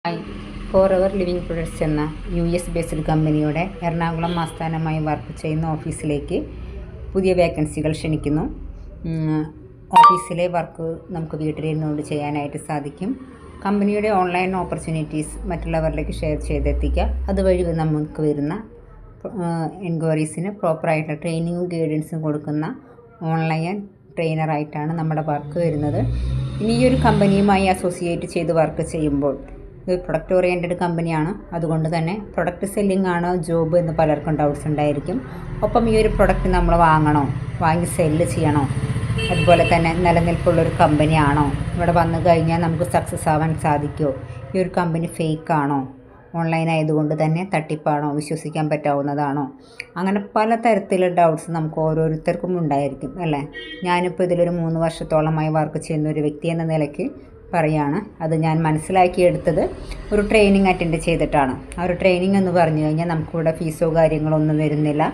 Hi, for ever living products എന്ന US based കമ്പനിയുടെ എറണാകുളം ആസ്ഥാനമായി വർക്ക് ചെയ്യുന്ന ഓഫീസിലേക്ക് പുതിയ വേക്കൻസികൾ ക്ഷണിക്കുന്നു. ഓഫീസിലെ വർക്ക് നമുക്ക് വീട്ടിലിരുന്നുകൊണ്ട് ചെയ്യാനായിട്ട് സാധിക്കും. കമ്പനിയുടെ ഓൺലൈൻ ഓപ്പർച്യൂണിറ്റീസ് മറ്റുള്ളവരിലേക്ക് ഷെയർ ചെയ്തെത്തിക്കുക. അതുവഴി നമുക്ക് വരുന്ന എൻക്വയറീസിന് പ്രോപ്പറായിട്ടുള്ള ട്രെയിനിങ്ങും ഗൈഡൻസും കൊടുക്കുന്ന ഓൺലൈൻ ട്രെയിനറായിട്ടാണ് നമ്മുടെ വർക്ക് വരുന്നത്. ഇനി ഈ ഒരു കമ്പനിയുമായി അസോസിയേറ്റ് ചെയ്ത് വർക്ക് ചെയ്യുമ്പോൾ ഇത് പ്രൊഡക്റ്റ് ഓറിയൻറ്റഡ് കമ്പനിയാണ്. അതുകൊണ്ട് തന്നെ പ്രൊഡക്റ്റ് സെല്ലിംഗ് ആണോ ജോബ് എന്ന് പലർക്കും ഡൗട്ട്സ് ഉണ്ടായിരിക്കും. ഒപ്പം ഈ ഒരു പ്രൊഡക്റ്റ് നമ്മൾ വാങ്ങി സെല്ല് ചെയ്യണോ, അതുപോലെ തന്നെ നിലനിൽപ്പുള്ളൊരു കമ്പനിയാണോ, ഇവിടെ വന്നു കഴിഞ്ഞാൽ നമുക്ക് സക്സസ് ആവാൻ സാധിക്കുമോ, ഈ ഒരു കമ്പനി ഫേക്ക് ആണോ, ഓൺലൈൻ ആയതുകൊണ്ട് തന്നെ തട്ടിപ്പാണോ, വിശ്വസിക്കാൻ പറ്റാവുന്നതാണോ, അങ്ങനെ പല തരത്തിലുള്ള ഡൗട്ട്സ് നമുക്ക് ഓരോരുത്തർക്കും ഉണ്ടായിരിക്കും അല്ലേ. ഞാനിപ്പോൾ ഇതിലൊരു 3 വർഷത്തോളമായി വർക്ക് ചെയ്യുന്ന ഒരു വ്യക്തി എന്ന നിലയ്ക്ക് പറയാണ്. അത് ഞാൻ മനസ്സിലാക്കിയെടുത്തത് ഒരു ട്രെയിനിങ് അറ്റൻഡ് ചെയ്തിട്ടാണ്. ആ ഒരു ട്രെയിനിങ് എന്ന് പറഞ്ഞു കഴിഞ്ഞാൽ നമുക്കിവിടെ ഫീസോ കാര്യങ്ങളോ ഒന്നും വരുന്നില്ല.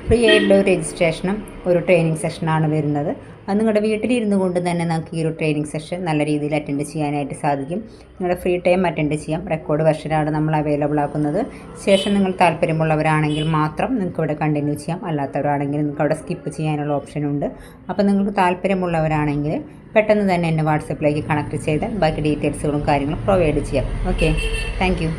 ഫ്രീ ആയിട്ടുള്ള ഒരു രജിസ്ട്രേഷനും ഒരു ട്രെയിനിങ് സെഷനാണ് വരുന്നത്. അത് നിങ്ങളുടെ വീട്ടിലിരുന്നു കൊണ്ട് തന്നെ നമുക്ക് ഈ ഒരു ട്രെയിനിങ് സെഷൻ നല്ല രീതിയിൽ അറ്റൻഡ് ചെയ്യാനായിട്ട് സാധിക്കും. നിങ്ങളുടെ ഫ്രീ ടൈം അറ്റൻഡ് ചെയ്യാം. റെക്കോർഡ് വെർഷനാണ് നമ്മൾ അവൈലബിൾ ആക്കുന്നത്. ശേഷം നിങ്ങൾ താല്പര്യമുള്ളവരാണെങ്കിൽ മാത്രം നിങ്ങൾക്ക് ഇവിടെ കണ്ടിന്യൂ ചെയ്യാം. അല്ലാത്തവരാണെങ്കിൽ നിങ്ങൾക്ക് അവിടെ സ്കിപ്പ് ചെയ്യാനുള്ള ഓപ്ഷനുണ്ട്. അപ്പോൾ നിങ്ങൾക്ക് താല്പര്യമുള്ളവരാണെങ്കിൽ പെട്ടെന്ന് തന്നെ എന്നെ വാട്സപ്പിലേക്ക് കണക്ട് ചെയ്താൽ ബാക്കി ഡീറ്റെയിൽസുകളും കാര്യങ്ങളും പ്രൊവൈഡ് ചെയ്യാം. Okay, thank you.